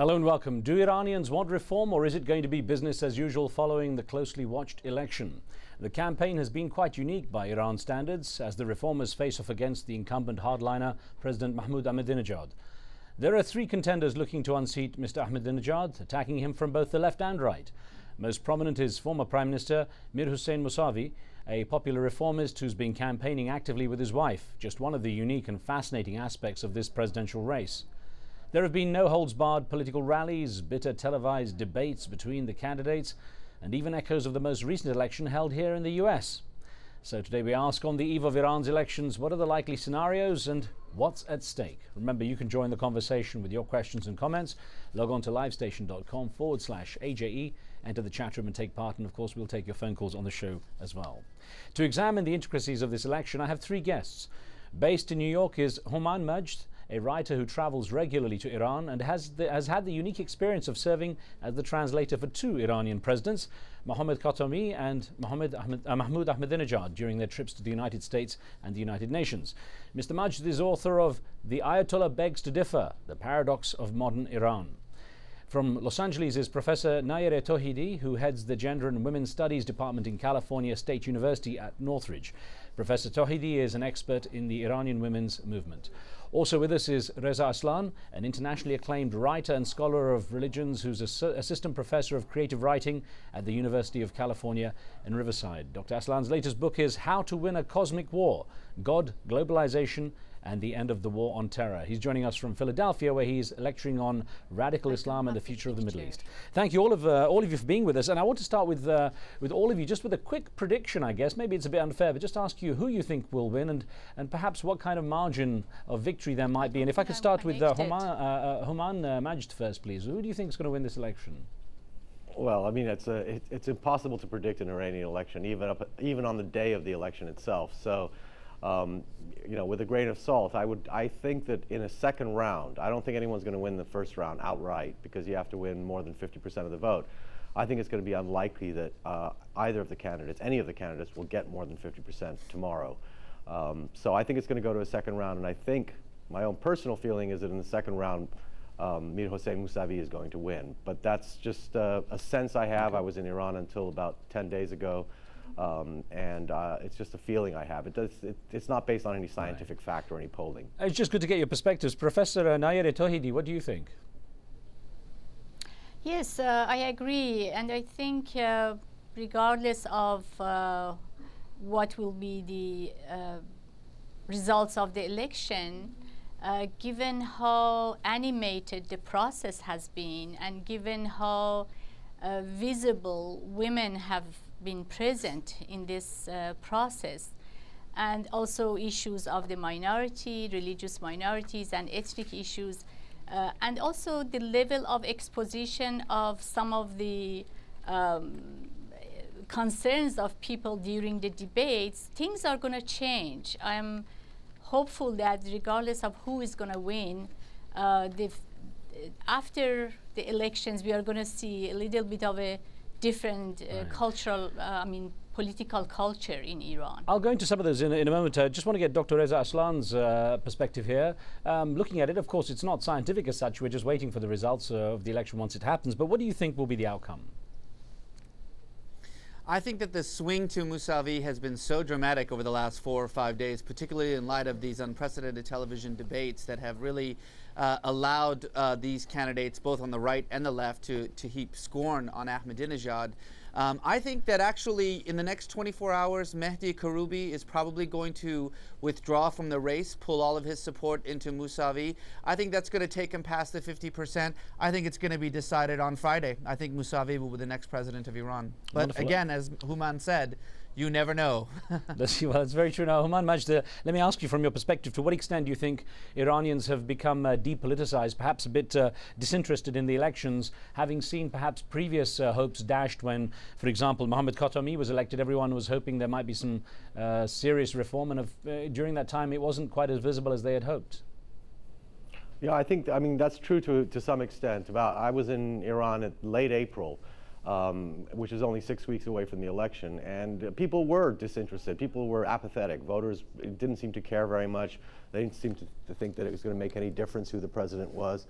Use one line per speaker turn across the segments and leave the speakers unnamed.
Hello and welcome. Do Iranians want reform, or is it going to be business as usual following the closely watched election? The campaign has been quite unique by Iran standards, as the reformers face off against the incumbent hardliner, President Mahmoud Ahmadinejad. There are three contenders looking to unseat Mr. Ahmadinejad, attacking him from both the left and right. Most prominent is former Prime Minister Mir Hossein Mousavi, a popular reformist who's been campaigning actively with his wife, just one of the unique and fascinating aspects of this presidential race. There have been no-holds-barred political rallies, bitter televised debates between the candidates, and even echoes of the most recent election held here in the US. So today we ask, on the eve of Iran's elections, what are the likely scenarios and what's at stake? Remember, you can join the conversation with your questions and comments. Log on to livestation.com/AJE, enter the chat room and take part, and of course we'll take your phone calls on the show as well. To examine the intricacies of this election, I have three guests. Based in New York is Houman Majd, a writer who travels regularly to Iran and has had the unique experience of serving as the translator for two Iranian presidents, Mohammad Khatami and Mahmoud Ahmadinejad, during their trips to the United States and the United Nations. Mr. Majd is author of The Ayatollah Begs to Differ, The Paradox of Modern Iran. From Los Angeles is Professor Nayere Tohidi, who heads the Gender and Women's Studies Department in California State University at Northridge. Professor Tohidi is an expert in the Iranian women's movement. Also with us is Reza Aslan, an internationally acclaimed writer and scholar of religions who's assistant professor of creative writing at the University of California in Riverside. Dr. Aslan's latest book is How to Win a Cosmic War: God, Globalization, and the End of the War on Terror. He's joining us from Philadelphia, where he's lecturing on radical Islam and the future of the Middle East. Thank you all of you for being with us. And I want to start with all of you, just with a quick prediction, I guess. Maybe it's a bit unfair, but just ask you who you think will win and perhaps what kind of margin of victory there might be. And if I could start with Houman Majd first, please. Who do you think is going to win this election?
Well, I mean, it's impossible to predict an Iranian election, even on the day of the election itself. So, you know, with a grain of salt, I think that in a second round, I don't think anyone's going to win the first round outright, because you have to win more than 50% of the vote. I think it's going to be unlikely that either of the candidates, any of the candidates, will get more than 50% tomorrow. So I think it's going to go to a second round, and I think my own personal feeling is that in the second round, Mir Hossein Mousavi is going to win. But that's just a sense I have. I was in Iran until about 10 days ago. It's just a feeling I have. It's not based on any scientific fact or any polling.
It's just good to get your perspectives. Professor Nayere Tohidi, what do you think?
Yes, I agree. And I think regardless of what will be the results of the election, given how animated the process has been and given how visible women have been present in this process, and also issues of the minority, religious minorities and ethnic issues, and also the level of exposition of some of the concerns of people during the debates, things are going to change. I'm hopeful that regardless of who is going to win, after the elections, we are going to see a little bit of a different cultural, political culture in Iran.
I'll go into some of those in a moment. I just want to get Dr. Reza Aslan's perspective here. Looking at it, of course, it's not scientific as such. We're just waiting for the results of the election once it happens. But what do you think will be the outcome?
I think that the swing to Mousavi has been so dramatic over the last 4 or 5 days, particularly in light of these unprecedented television debates that have really allowed these candidates, both on the right and the left, to heap scorn on Ahmadinejad. I think that actually in the next 24 hours, Mehdi Karoubi is probably going to withdraw from the race, pull all of his support into Mousavi. I think that's going to take him past the 50%. I think it's going to be decided on Friday. I think Mousavi will be the next president of Iran. But wonderful. Again, as Houman said, you never know.
Well, it's very true. Now, Houman Majd, let me ask you from your perspective, to what extent do you think Iranians have become depoliticized, perhaps a bit disinterested in the elections, having seen perhaps previous hopes dashed when, for example, Mohammad Khatami was elected? Everyone was hoping there might be some serious reform, and during that time it wasn't quite as visible as they had hoped.
Yeah, I mean, that's true to some extent. I was in Iran at late April, which is only 6 weeks away from the election, and people were disinterested. People were apathetic. Voters didn't seem to care very much. They didn't seem to think that it was going to make any difference who the president was.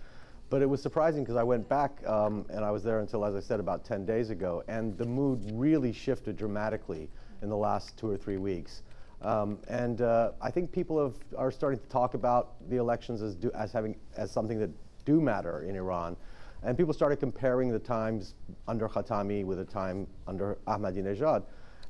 But it was surprising because I went back and I was there until, as I said, about 10 days ago, and the mood really shifted dramatically in the last 2 or 3 weeks. I think people are starting to talk about the elections as something that do matter in Iran. And people started comparing the times under Khatami with the time under Ahmadinejad,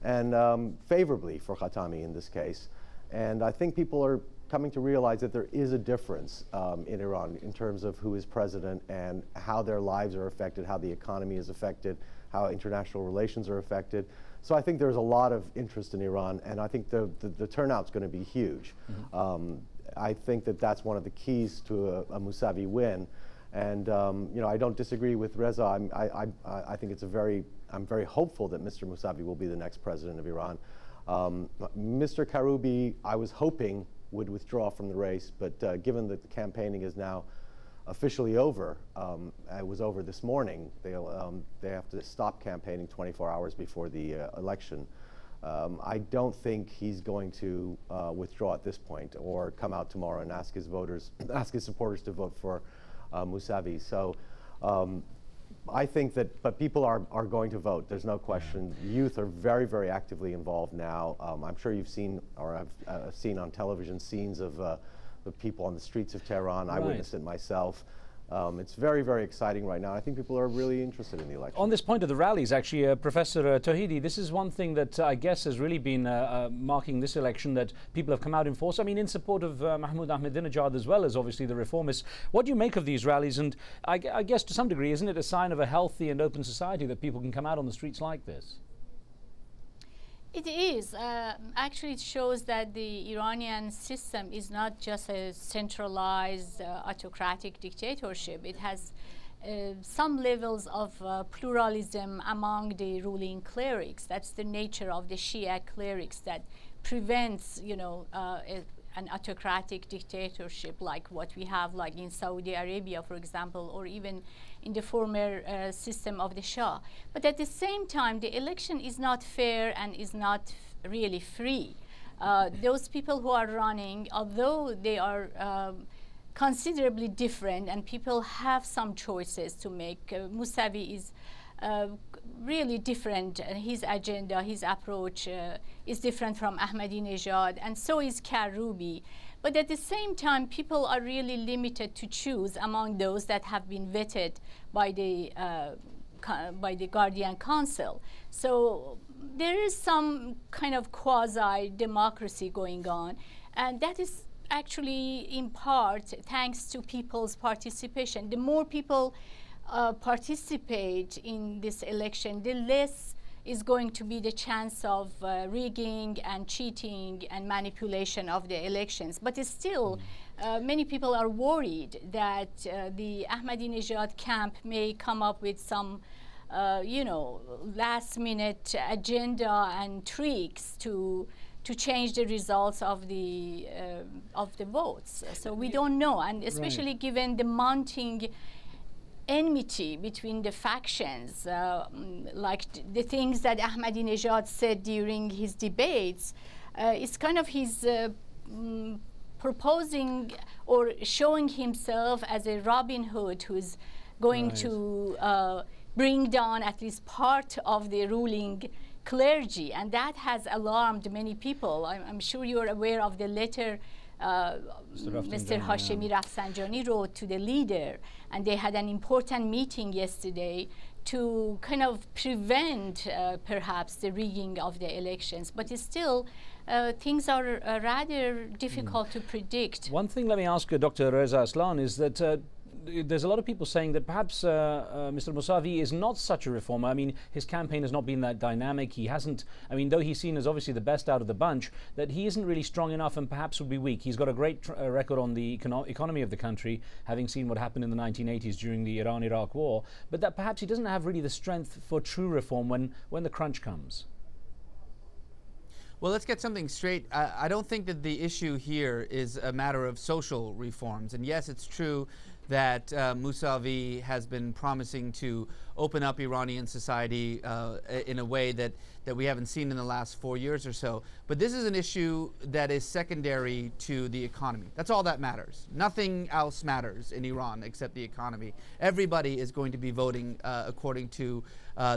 and favorably for Khatami in this case. And I think people are coming to realize that there is a difference in Iran in terms of who is president and how their lives are affected, how the economy is affected, how international relations are affected. So I think there's a lot of interest in Iran, and I think the turnout's going to be huge. Mm-hmm. I think that that's one of the keys to a Mousavi win. And I don't disagree with Reza. I think I'm very hopeful that Mr. Mousavi will be the next president of Iran. Mr. Karoubi, I was hoping would withdraw from the race, but given that the campaigning is now officially over, it was over this morning. They have to stop campaigning 24 hours before the election. I don't think he's going to withdraw at this point or come out tomorrow and ask his supporters to vote for Mousavi. So I think that, but people are going to vote. There's no question. Youth are very, very actively involved now. I'm sure you've seen or have seen on television scenes of the people on the streets of Tehran. I witnessed it myself. It's very, very exciting right now. I think people are really interested in the election.
On this point of the rallies, actually, Professor Tauhidi, this is one thing that I guess has really been marking this election, that people have come out in force. I mean, in support of Mahmoud Ahmadinejad as well as obviously the reformists. What do you make of these rallies? And I guess to some degree, isn't it a sign of a healthy and open society that people can come out on the streets like this?
It is. Actually, it shows that the Iranian system is not just a centralized autocratic dictatorship. It has some levels of pluralism among the ruling clerics. That's the nature of the Shia clerics that prevents, an autocratic dictatorship like what we have like in Saudi Arabia, for example, or even in the former system of the Shah. But at the same time, the election is not fair and is not really free. Those people who are running, although they are considerably different and people have some choices to make, Mousavi is really different. His agenda, his approach is different from Ahmadinejad, and so is Karoubi. But at the same time, people are really limited to choose among those that have been vetted by the Guardian Council. So there is some kind of quasi-democracy going on, and that is actually in part thanks to people's participation. The more people participate in this election, the less is going to be the chance of rigging and cheating and manipulation of the elections. But still, many people are worried that the Ahmadinejad camp may come up with some last-minute agenda and tricks to change the results of the votes. So we don't know, and especially given the mounting enmity between the factions, like the things that Ahmadinejad said during his debates, it's kind of his proposing or showing himself as a Robin Hood who's going to bring down at least part of the ruling clergy, and that has alarmed many people. I'm sure you're aware of the letter Mr. Hashemi Rafsanjani wrote to the leader, and they had an important meeting yesterday to kind of prevent perhaps the rigging of the elections. But it's still, things are rather difficult to predict.
One thing, let me ask Dr. Reza Aslan, is that there's a lot of people saying that perhaps Mr. Mousavi is not such a reformer. I mean, his campaign has not been that dynamic. He hasn't, I mean, though he's seen as obviously the best out of the bunch, that he isn't really strong enough and perhaps would be weak. He's got a great record on the economy of the country, having seen what happened in the 1980s during the Iran-Iraq war, but that perhaps he doesn't have really the strength for true reform when the crunch comes.
Well, let's get something straight. I don't think that the issue here is a matter of social reforms. And yes, it's true that Mousavi has been promising to open up Iranian society in a way that we haven't seen in the last 4 years or so. But this is an issue that is secondary to the economy. That's all that matters. Nothing else matters in Iran except the economy. Everybody is going to be voting according to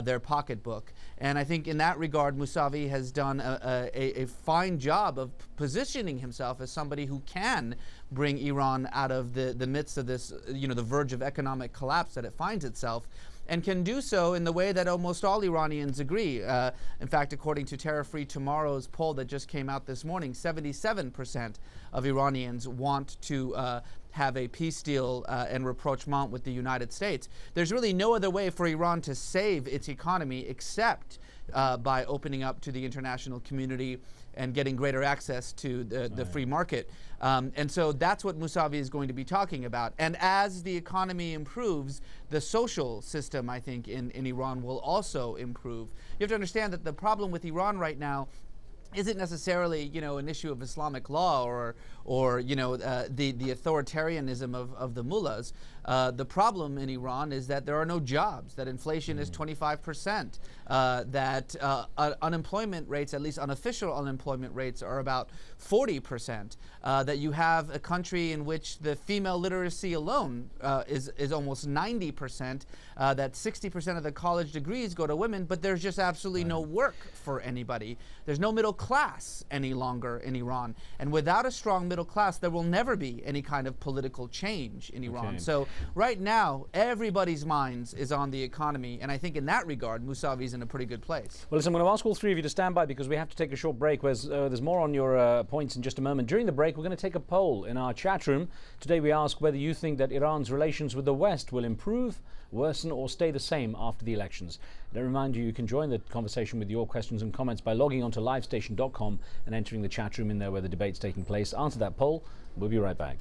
their pocketbook. And I think in that regard, Mousavi has done a fine job of positioning himself as somebody who can bring Iran out of the midst of this, the verge of economic collapse that it finds itself, and can do so in the way that almost all Iranians agree. In fact, according to Terror Free Tomorrow's poll that just came out this morning, 77% of Iranians want to have a peace deal and rapprochement with the United States. There's really no other way for Iran to save its economy except by opening up to the international community and getting greater access to the free market. And so that's what Mousavi is going to be talking about. And as the economy improves, the social system, I think, in Iran will also improve. You have to understand that the problem with Iran right now isn't necessarily, an issue of Islamic law or the authoritarianism of the mullahs. The problem in Iran is that there are no jobs, that inflation is 25%, that unemployment rates, at least unofficial unemployment rates, are about 40%, that you have a country in which the female literacy alone is almost 90%, that 60% of the college degrees go to women, but there's just absolutely no work for anybody. There's no middle class any longer in Iran. And without a strong middle class, there will never be any kind of political change in Iran.
Okay.
So right now, everybody's minds is on the economy. And I think in that regard, Mousavi's in a pretty good place.
Well, listen, I'm going to ask all three of you to stand by because we have to take a short break. There's more on your points in just a moment. During the break, we're going to take a poll in our chat room. Today, we ask whether you think that Iran's relations with the West will improve, worsen, or stay the same after the elections. And I remind you, you can join the conversation with your questions and comments by logging on to livestation.com and entering the chat room in there where the debate's taking place. Answer that poll. We'll be right back.